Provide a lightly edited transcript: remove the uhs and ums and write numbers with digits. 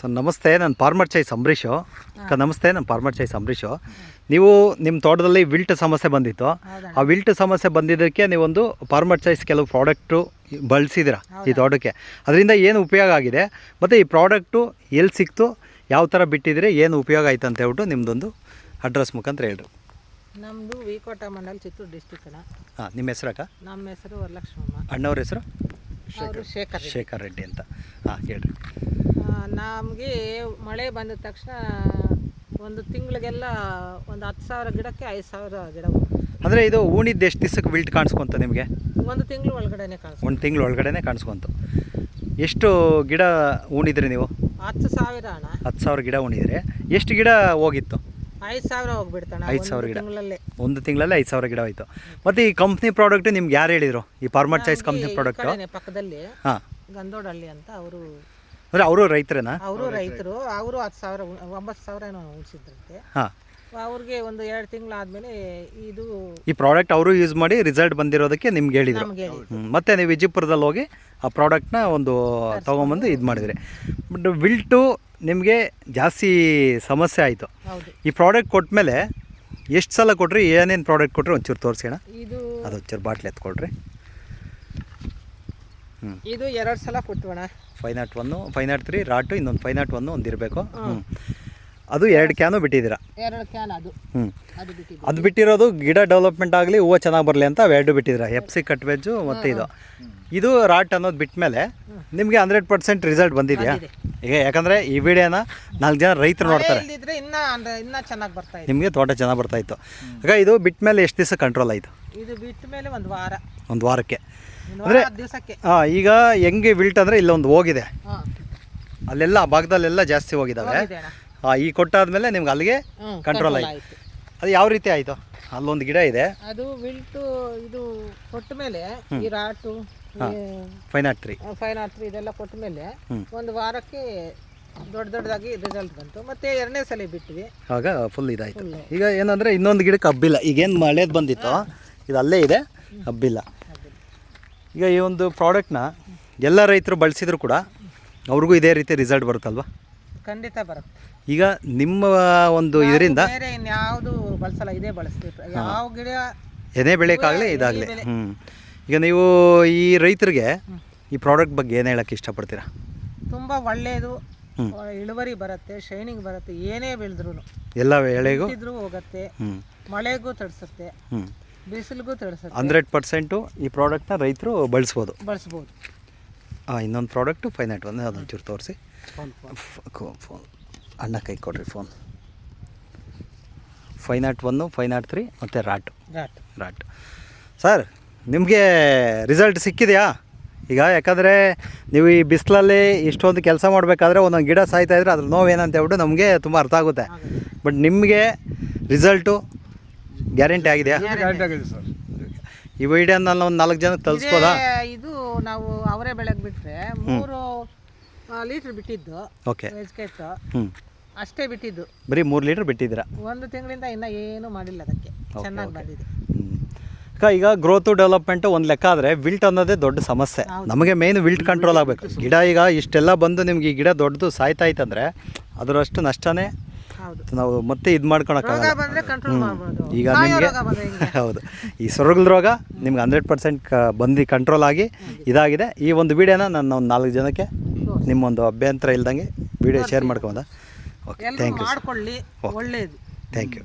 Sir ನಮಸ್ತೆ, ನಾನು farmer choice Ambareesh. ನಮಸ್ತೆ, ನಾನು ಫಾರ್ಮರ್ ಚಾಯ್ಸ್ ಅಂಬರೀಷು. ನೀವು ನಿಮ್ಮ ತೋಟದಲ್ಲಿ ವಿಲ್ಟ್ ಸಮಸ್ಯೆ ಬಂದಿತ್ತು. ಆ ವಿಲ್ಟ್ ಸಮಸ್ಯೆ ಬಂದಿದ್ದಕ್ಕೆ ನೀವೊಂದು ಫಾರ್ಮರ್ ಚಾಯ್ಸ್ ಕೆಲವು ಪ್ರಾಡಕ್ಟು ಬಳಸಿದ್ದೀರ ಈ ತೋಟಕ್ಕೆ. ಅದರಿಂದ ಏನು ಉಪಯೋಗ ಆಗಿದೆ ಮತ್ತು ಈ ಪ್ರಾಡಕ್ಟು ಎಲ್ಲಿ ಸಿಕ್ತು, ಯಾವ ಥರ ಬಿಟ್ಟಿದ್ರೆ ಏನು ಉಪಯೋಗ ಆಯ್ತು ಅಂತ ಹೇಳ್ಬಿಟ್ಟು ನಿಮ್ಮದೊಂದು ಅಡ್ರೆಸ್ ಮುಖಾಂತರ ಹೇಳ್ರಿ. ನಮ್ಮದು ವಿಕೋಟ ಮಂಡಲ್, ಚಿತ್ತೂರು ಡಿಸ್ಟಿಕ್. ಹಾಂ, ನಿಮ್ಮ ಹೆಸರಕ್ಕ? ನಮ್ಮ ಹೆಸರು ವರಲಕ್ಷ್ಮಮ್ಮ. ಅಣ್ಣವ್ರ ಹೆಸರು ಶೇಖರ್ ರೆಡ್ಡಿ ಅಂತ. ಹಾಂ, ಹೇಳ್ರಿ. ನಮಗೆ ಮಳೆ ಬಂದ ತಕ್ಷಣ ಒಂದು ತಿಂಗಳಿಗೆಲ್ಲ ಒಂದು 10,000 ಗಿಡಕ್ಕೆ 5,000 ಗಿಡ. ಅಂದರೆ ಇದು ಹೂಣಿದ್ದು ಎಷ್ಟು ದಿವಸಕ್ಕೆ ವಿಲ್ಟ್ ಕಾಣಿಸ್ಕೊಂತ ನಿಮಗೆ? ಒಂದು ತಿಂಗಳು ಒಳಗಡೆನೆ ಕಾಣಿಸ್ತು. ಒಂದು ತಿಂಗಳು ಒಳಗಡೆ ಕಾಣಿಸ್ಕೊಂತು. ಎಷ್ಟು ಗಿಡ ಹೂಣಿದ್ರಿ ನೀವು? 10,000 ಅಣ್ಣ. 10,000 ಗಿಡ ಹೂಣಿದ್ರಿ. ಎಷ್ಟು ಗಿಡ ಹೋಗಿತ್ತು? 5,000 ಹೋಗ್ಬಿಡ್ತಾನೆ. 5,000 ಗಿಡ ಒಂದು ತಿಂಗಳಲ್ಲಿ 5,000 ಗಿಡ ಹೋಯ್ತು. ಮತ್ತು ಈ ಕಂಪ್ನಿ ಪ್ರಾಡಕ್ಟ್ ನಿಮ್ಗೆ ಯಾರು ಹೇಳಿದರು? ಈ ಫಾರ್ಮರ್ ಚಾಯ್ಸ್ ಕಂಪ್ನಿ ಪ್ರಾಡಕ್ಟು ಪಕ್ಕದಲ್ಲಿ ಹಾಂ, ಗಂದೋಡಳ್ಳಿ ಅಂತ ಅವರು. ಅಂದರೆ ಅವರು ರೈತರೇನಾ? ಅವರು ರೈತರು. ಅವರು 10,000 9,000 ಉಳಿಸಿದ್ರಂತೆ. ಹಾಂ, ಅವ್ರಿಗೆ ಒಂದು 2 ತಿಂಗಳಾದ್ಮೇಲೆ ಇದು ಈ ಪ್ರಾಡಕ್ಟ್ ಅವರು ಯೂಸ್ ಮಾಡಿ ರಿಸಲ್ಟ್ ಬಂದಿರೋದಕ್ಕೆ ನಿಮ್ಗೆ ಹೇಳಿದರು. ಮತ್ತು ನೀವು ವಿಜಯಪುರದಲ್ಲಿ ಹೋಗಿ ಆ ಪ್ರಾಡಕ್ಟ್ನ ಒಂದು ತೊಗೊಂಬಂದು ಇದು ಮಾಡಿದ್ರಿ. ಬಟ್ ವಿಲ್ಟು ನಿಮಗೆ ಜಾಸ್ತಿ ಸಮಸ್ಯೆ ಆಯಿತು. ಈ ಪ್ರಾಡಕ್ಟ್ ಕೊಟ್ಮೇಲೆ ಎಷ್ಟು ಸಲ ಕೊಟ್ರಿ, ಏನೇನು ಪ್ರಾಡಕ್ಟ್ ಕೊಟ್ರಿ ಒಂಚೂರು ತೋರಿಸೋಣ. ಇದು ಅದು ಒಂಚೂರು ಬಾಟ್ಲಿ ಎತ್ಕೊಳ್ರಿ. ಇದು 2 ಸಲ ಕೊಟ್ಟವಣ. 501, 503 ರಾಟು, ಇನ್ನೊಂದು 501 ಒಂದು ಇರಬೇಕು. ಅದು 2 ಕ್ಯಾನು ಬಿಟ್ಟಿದ್ದೀರಾ? 2 ಕ್ಯಾನ್ ಅದು. ಅದು ಬಿಟ್ಟಿರೋದು ಗಿಡ ಡೆವಲಪ್ಮೆಂಟ್ ಆಗಲಿ, ಹೂವು ಚೆನ್ನಾಗಿ ಬರಲಿ ಅಂತ ಅವೆರಡು ಬಿಟ್ಟಿದ್ದೀರಾ, ಎಫ್ಸಿ ಕಟ್ ವೆಜ್ಜು ಮತ್ತು ಇದು ರಾಟ್ ಅನ್ನೋದು ಬಿಟ್ಟ ಮೇಲೆ ನಿಮಗೆ 100% ರಿಸಲ್ಟ್ ಬಂದಿದೆಯಾ? ಈಗ ಯಾಕಂದರೆ ಈ ವಿಡಿಯೋನ 4 ಜನ ರೈತರು ನೋಡ್ತಾರೆ. ಚೆನ್ನಾಗಿ ಬರ್ತಾ ಇದೆ, ನಿಮಗೆ ತೋಟ ಚೆನ್ನಾಗಿ ಬರ್ತಾಯಿತ್ತು. ಈಗ ಇದು ಬಿಟ್ಟ ಮೇಲೆ ಎಷ್ಟು ದಿವಸ ಕಂಟ್ರೋಲ್ ಆಯಿತು? ಇದು ಬಿಟ್ಟ ಮೇಲೆ ಒಂದು ವಾರ. ಒಂದು ವಾರಕ್ಕೆ ಅಂದರೆ ಈಗ ಹೆಂಗೆ ವಿಲ್ಟ್ ಅಂದರೆ ಇಲ್ಲೊಂದು ಹೋಗಿದೆ, ಅಲ್ಲೆಲ್ಲ ಆ ಭಾಗದಲ್ಲೆಲ್ಲ ಜಾಸ್ತಿ ಹೋಗಿದ್ದಾವೆ. ಈ ಕೊಟ್ಟಾದ್ಮೇಲೆ ನಿಮ್ಗೆ ಅಲ್ಲಿಗೆ ಕಂಟ್ರೋಲ್ ಆಯಿತು. ಅದು ಯಾವ ರೀತಿ ಆಯಿತು? ಅಲ್ಲೊಂದು ಗಿಡ ಇದೆ, ಅದು ವಿಲ್ಟು ಇದು ಕೊಟ್ಟ ಮೇಲೆ ಈ ರಾಟು 503 ಇದೆಲ್ಲ ಕೊಟ್ಟ ಮೇಲೆ ಒಂದು ವಾರಕ್ಕೆ ದೊಡ್ಡದಾಗಿ ರಿಸಲ್ಟ್ ಬಂತು. ಮತ್ತೆ 2ನೇ ಸಲ ಬಿಟ್ವಿ, ಆಗ ಫುಲ್ ಇದಾಯಿತು. ಈಗ ಏನಂದರೆ ಇನ್ನೊಂದು ಗಿಡಕ್ಕೆ ಹಬ್ಬಿಲ್ಲ. ಈಗೇನು ಮಳೆದು ಬಂದಿತ್ತು ಇದು ಅಲ್ಲೇ ಇದೆ, ಹಬ್ಬಿಲ್ಲ. ಈಗ ಈ ಒಂದು ಪ್ರಾಡಕ್ಟ್ನ ಎಲ್ಲ ರೈತರು ಬಳಸಿದ್ರು ಕೂಡ ಅವ್ರಿಗೂ ಇದೇ ರೀತಿ ರಿಸಲ್ಟ್ ಬರುತ್ತಲ್ವ? ಖಂಡಿತ ಬರುತ್ತೆ. ಈಗ ನಿಮ್ಮ ಒಂದು ಇದರಿಂದ ಬೇರೆ ಇನ್ಯಾವುದು ಬಳಸಲ್ಲ, ಇದೇ ಬಳಸ್ತೀವಿ. ಯಾವ ಗಿಡ ಏನೇ ಬೆಳೆಯೋಕ್ಕಾಗಲಿ ಇದಾಗಲಿ. ಈಗ ನೀವು ಈ ರೈತರಿಗೆ ಈ ಪ್ರಾಡಕ್ಟ್ ಬಗ್ಗೆ ಏನು ಹೇಳೋಕ್ಕೆ ಇಷ್ಟಪಡ್ತೀರಾ? ತುಂಬ ಒಳ್ಳೆಯದು, ಇಳುವರಿ ಬರುತ್ತೆ, ಶೈನಿಂಗ್ ಬರುತ್ತೆ. ಏನೇ ಬೆಳೆದ್ರೂ ಎಲ್ಲ ವೇಳೆಗೂ ಹೋಗುತ್ತೆ, ಮಳೆಗೂ ತಡಿಸುತ್ತೆ, ಬಿಸಿಲಿಗೂ ತಡಿಸುತ್ತೆ. 100% ಈ ಪ್ರಾಡಕ್ಟ್ನ ರೈತರು ಬಳಸ್ಬೋದು. ಇನ್ನೊಂದು ಪ್ರಾಡಕ್ಟು 501 ಅದೊಂಚೂರು ತೋರಿಸಿ. ಫೋನ್ ಅಣ್ಣ ಕೈ ಕೊಡ್ರಿ. ಫೋನ್ 501, 503 ಮತ್ತು ರಾಟ್. ಸರ್, ನಿಮಗೆ ರಿಸಲ್ಟ್ ಸಿಕ್ಕಿದೆಯಾ? ಈಗ ಯಾಕಂದರೆ ನೀವು ಈ ಬಿಸಿಲಲ್ಲಿ ಇಷ್ಟೊಂದು ಕೆಲಸ ಮಾಡಬೇಕಾದ್ರೆ ಒಂದೊಂದು ಗಿಡ ಸಾಯ್ತಾಯಿದ್ರೆ ಅದ್ರ ನೋವೇನಂತ ಹೇಳ್ಬಿಟ್ಟು ನಮಗೆ ತುಂಬ ಅರ್ಥ ಆಗುತ್ತೆ. ಬಟ್ ನಿಮಗೆ ರಿಸಲ್ಟು ಗ್ಯಾರಂಟಿ ಆಗಿದೆಯಾ? ಸರ್. ಈ ವಿಡಿಯೋನ ಒಂದು 4 ಜನಕ್ಕೆ ತಲುಪಿಸ್ಬೋದಾ? ಇದು ನಾವು ಅವರೇ ಬೆಳಗ್ಗೆ ಬಿಟ್ಟರೆ 3 ಲೀಟ್ರ್ ಬಿಟ್ಟಿದ್ದು. ಓಕೆ, ಅಷ್ಟೇ ಬಿಟ್ಟಿದ್ದು. ಬರೀ 3 ಲೀಟ್ರ್ ಬಿಟ್ಟಿದ್ದೀರಾ? 1 ತಿಂಗಳಿಂದ ಇನ್ನೂ ಏನೂ ಮಾಡಿಲ್ಲ, ಅದಕ್ಕೆ ಚೆನ್ನಾಗಿ ಬಂದಿದೆ. ಈಗ ಗ್ರೋತು ಡೆವಲಪ್ಮೆಂಟು ಒಂದು ಲೆಕ್ಕ ಆದರೆ ವಿಲ್ಟ್ ಅನ್ನೋದೇ ದೊಡ್ಡ ಸಮಸ್ಯೆ. ನಮಗೆ ಮೇನ್ ವಿಲ್ಟ್ ಕಂಟ್ರೋಲ್ ಆಗಬೇಕು. ಗಿಡ ಈಗ ಇಷ್ಟೆಲ್ಲ ಬಂದು ನಿಮ್ಗೆ ಈ ಗಿಡ ದೊಡ್ಡದು ಸಾಯ್ತಾಯ್ತಂದರೆ ಅದರಷ್ಟು ನಷ್ಟನೇ. ನಾವು ಮತ್ತೆ ಇದು ಮಾಡ್ಕೊಳಕ್ಕಾಗಲ್ಲ. ಈಗ ನಿಮಗೆ ಹೌದು, ಈ ಸೊರಗಲ್ ರೋಗ ನಿಮ್ಗೆ 100% ಬಂದು ಕಂಟ್ರೋಲ್ ಆಗಿ ಇದಾಗಿದೆ. ಈ ಒಂದು ವಿಡಿಯೋನ ನಾನು ಒಂದು 4 ಜನಕ್ಕೆ ನಿಮ್ಮೊಂದು ಅಭ್ಯಂತರ ಇಲ್ದಂಗೆ ವಿಡಿಯೋ ಶೇರ್ ಮಾಡ್ಕೊಂಡ. Okay, thank you. ಒಳ್ಳೆಯದು. Thank you.